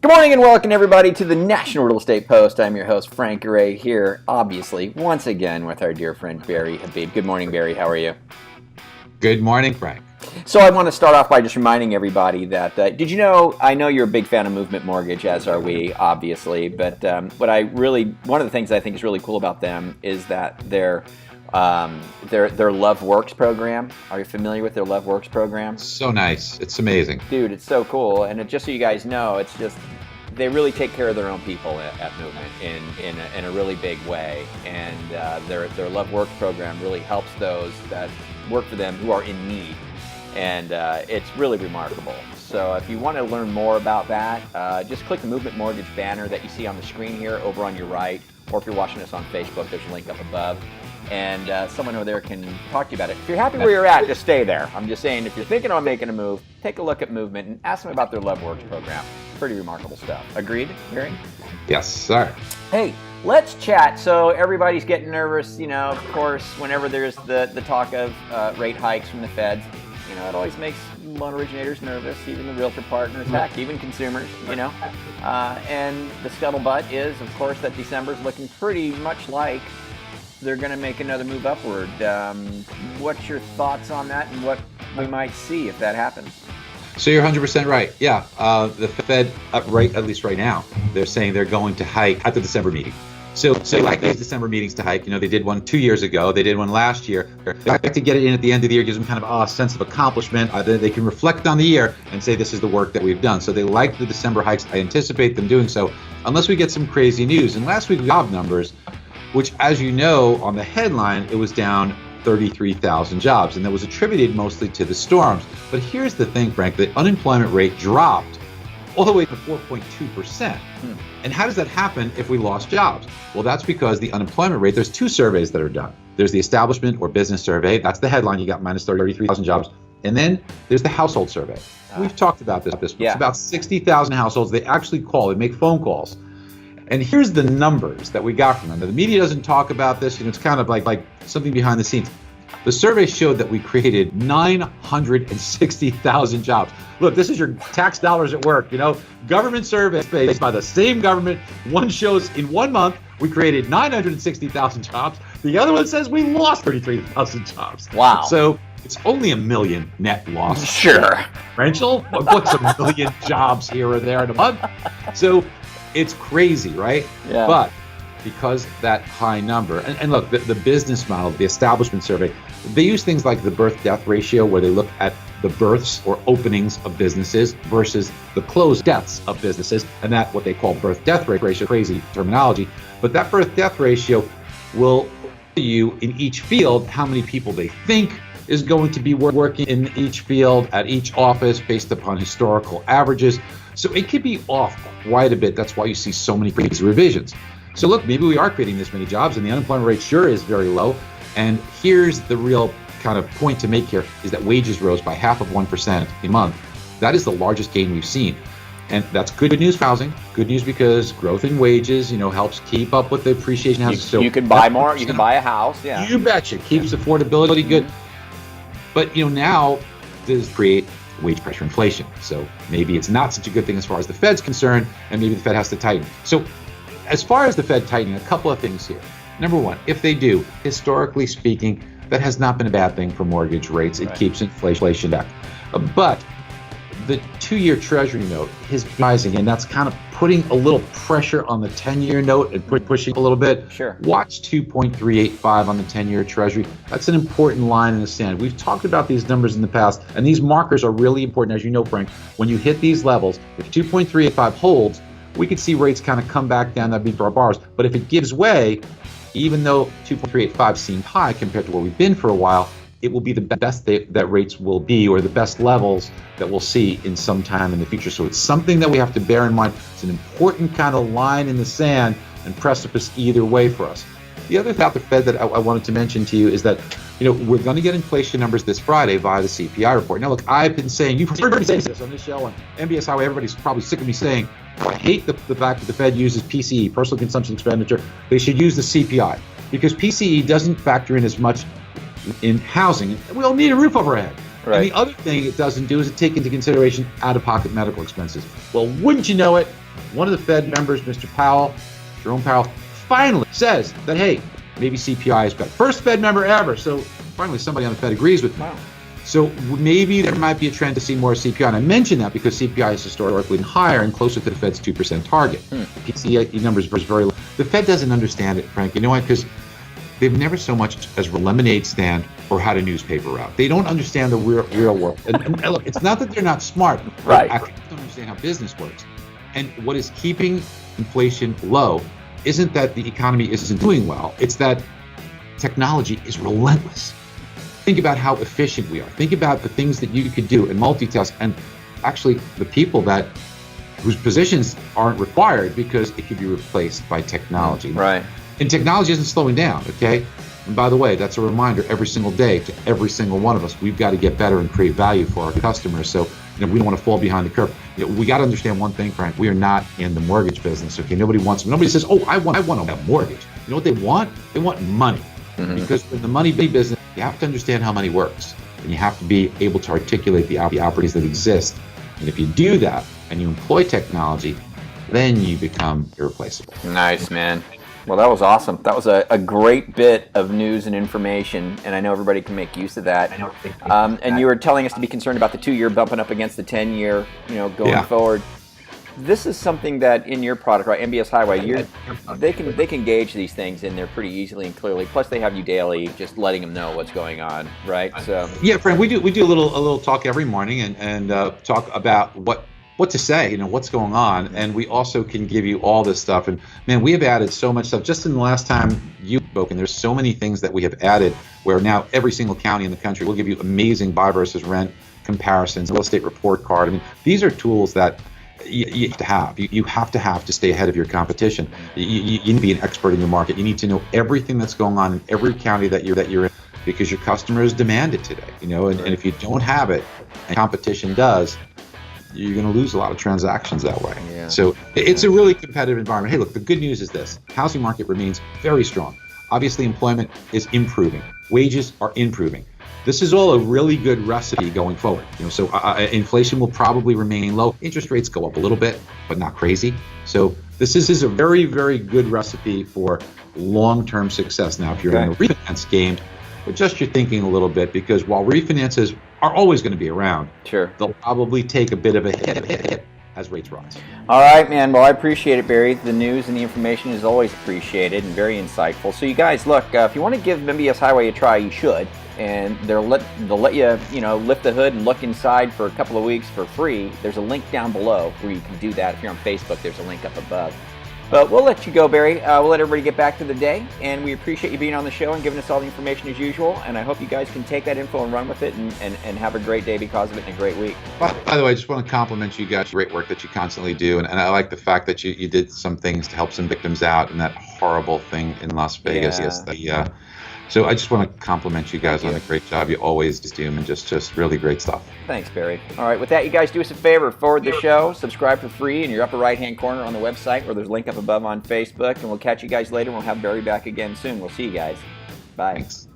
Good morning and welcome everybody to the National Real Estate Post. I'm your host Frank Ray here, obviously, once again with our dear friend Barry Habib. Good morning, Barry. How are you? Good morning, Frank. So I want to start off by just reminding everybody that, did you know, I know you're a big fan of Movement Mortgage, as are we, obviously, but one of the things I think is really cool about them is that their Love Works program. Are you familiar with their Love Works program? So nice. It's amazing. Dude, it's so cool. And just so you guys know, it's just, they really take care of their own people at Movement in a really big way. And their Love Works program really helps those that work for them who are in need. And it's really remarkable. So if you want to learn more about that, just click the Movement Mortgage banner that you see on the screen here over on your right. Or if you're watching us on Facebook, there's a link up above. And someone over there can talk to you about it. If you're happy where you're at, just stay there. I'm just saying, if you're thinking about making a move, take a look at Movement and ask them about their Love Works program. Pretty remarkable stuff. Agreed, Barry? Yes, sir. Hey, let's chat. So everybody's getting nervous, of course, whenever there's the talk of rate hikes from the feds. It always makes loan originators nervous, even the realtor partners, heck, even consumers, And the scuttlebutt is, of course, that December's looking pretty much like they're going to make another move upward. What's your thoughts on that and what we might see if that happens? So you're 100% right. Yeah, the Fed, at least right now, they're saying they're going to hike at the December meeting. So like these December meetings to hike, they did one 2 years ago, they did one last year. They like to get it in at the end of the year, gives them kind of a sense of accomplishment. They can reflect on the year and say this is the work that we've done. So they like the December hikes. I anticipate them doing so, unless we get some crazy news. And last week's job numbers, which, as you know, on the headline, it was down 33,000 jobs, and that was attributed mostly to the storms. But here's the thing, Frank, the unemployment rate dropped all the way to 4.2%. And how does that happen if we lost jobs? Well, that's because the unemployment rate, there's two surveys that are done. There's the establishment or business survey. That's the headline. You got minus 33,000 jobs. And then there's the household survey. We've talked about this. Yeah. It's about 60,000 households. They actually call, they make phone calls. And here's the numbers that we got from them. Now, the media doesn't talk about this. It's kind of like something behind the scenes. The survey showed that we created 960,000 jobs. Look, this is your tax dollars at work. Government surveys based by the same government. One shows in 1 month we created 960,000 jobs. The other one says we lost 33,000 jobs. Wow. So it's only 1 million net loss. Sure. Rachel, what's 1 million jobs here or there in a month? So it's crazy, right? Yeah. But because that high number, and look, the business model, the establishment survey, they use things like the birth-death ratio, where they look at the births or openings of businesses versus the closed deaths of businesses, and that what they call birth-death ratio, crazy terminology. But that birth-death ratio will tell you in each field how many people they think is going to be working in each field at each office based upon historical averages. So it could be off quite a bit. That's why you see so many crazy revisions. So look, maybe we are creating this many jobs, and the unemployment rate sure is very low. And here's the real kind of point to make here, is that wages rose by 0.5% a month. That is the largest gain we've seen. And that's good news for housing. Good news because growth in wages, helps keep up with the appreciation of houses. You can buy more, you can buy a house, yeah. You betcha. Keeps affordability good. But, now this create wage pressure inflation. So maybe it's not such a good thing as far as the Fed's concerned, and maybe the Fed has to tighten. So as far as the Fed tightening, a couple of things here. Number one, if they do, historically speaking, that has not been a bad thing for mortgage rates. It keeps inflation back. But the 2-year Treasury note is rising, and that's kind of putting a little pressure on the 10-year note and pushing a little bit. Sure. Watch 2.385 on the 10-year Treasury. That's an important line in the sand. We've talked about these numbers in the past, and these markers are really important. As you know, Frank, when you hit these levels, if 2.385 holds, we could see rates kind of come back down. That'd be for our borrowers. But if it gives way, even though 2.385 seemed high compared to where we've been for a while, it will be the best that rates will be, or the best levels that we'll see in some time in the future. So it's something that we have to bear in mind. It's an important kind of line in the sand and precipice either way for us. The other thing about the Fed that I wanted to mention to you is that, we're going to get inflation numbers this Friday via the CPI report. Now, look, I've been saying, you've heard me say this on this show, on MBS Highway, everybody's probably sick of me saying, I hate the fact that the Fed uses PCE, personal consumption expenditure. They should use the CPI, because PCE doesn't factor in as much in housing. We all need a roof over our head. Right. And the other thing it doesn't do is it take into consideration out-of-pocket medical expenses. Well, wouldn't you know it, One of the Fed members, Mr. Powell, Jerome Powell, finally says that, hey, maybe CPI is better. First Fed member ever. So finally somebody on the Fed agrees with me. Wow. So maybe there might be a trend to see more CPI. And I mention that because CPI is historically higher and closer to the Fed's 2% target. PCE numbers are very low. The Fed doesn't understand it, Frank. You know why? Because they've never so much as a lemonade stand or had a newspaper route. They don't understand the real world. And look, it's not that they're not smart. Right. They don't understand how business works. And what is keeping inflation low isn't that the economy isn't doing well. It's that technology is relentless. Think about how efficient we are. Think about the things that you could do and multitask, and actually the people whose positions aren't required because it could be replaced by technology. Right. And technology isn't slowing down, okay? And by the way, that's a reminder every single day to every single one of us. We've got to get better and create value for our customers. So, we don't want to fall behind the curve. We got to understand one thing, Frank. We are not in the mortgage business, okay? Nobody says, oh, I want a mortgage. You know what they want? They want money. Because in the money business, you have to understand how money works. And you have to be able to articulate the opportunities that exist. And if you do that and you employ technology, then you become irreplaceable. Nice, man. Well, that was awesome. That was a great bit of news and information, and I know everybody can make use of that. And you were telling us to be concerned about the 2-year bumping up against the 10-year, going forward. This is something that in your product, right, MBS Highway, they can gauge these things in there pretty easily and clearly. Plus, they have you daily, just letting them know what's going on, right? So yeah, Frank, we do a little talk every morning and talk about what to say, what's going on, and we also can give you all this stuff. And man, we have added so much stuff just in the last time you've spoken. There's so many things that we have added where now every single county in the country will give you amazing buy versus rent comparisons, real estate report card. I mean, these are tools that you have to have. You have to stay ahead of your competition. You need to be an expert in your market. You need to know everything that's going on in every county that you're in, because your customers demand it today. And if you don't have it, and competition does, you're going to lose a lot of transactions that way. Yeah. So it's a really competitive environment. Hey, look, the good news is this. Housing market remains very strong. Obviously, employment is improving. Wages are improving. This is all a really good recipe going forward. So inflation will probably remain low. Interest rates go up a little bit, but not crazy. So this is a very, very good recipe for long-term success. Now, if you're in a refinance game, adjust your thinking a little bit, because while refinances are always going to be around, sure, they'll probably take a bit of a hit as rates rise. All right, man. Well, I appreciate it, Barry. The news and the information is always appreciated and very insightful. So you guys, look, if you want to give MBS Highway a try, you should. And they'll let you, lift the hood and look inside for a couple of weeks for free. There's a link down below where you can do that. If you're on Facebook, there's a link up above. But we'll let you go, Barry. We'll let everybody get back to the day, and we appreciate you being on the show and giving us all the information as usual. And I hope you guys can take that info and run with it and have a great day because of it and a great week. By the way, I just want to compliment you guys. Great work that you constantly do, and I like the fact that you did some things to help some victims out in that horrible thing in Las Vegas. Yeah. So I just want to compliment you guys on a great job. You always do, and just really great stuff. Thanks, Barry. All right, with that, you guys do us a favor. Forward the show, subscribe for free in your upper right-hand corner on the website, where there's a link up above on Facebook, and we'll catch you guys later. We'll have Barry back again soon. We'll see you guys. Bye. Thanks.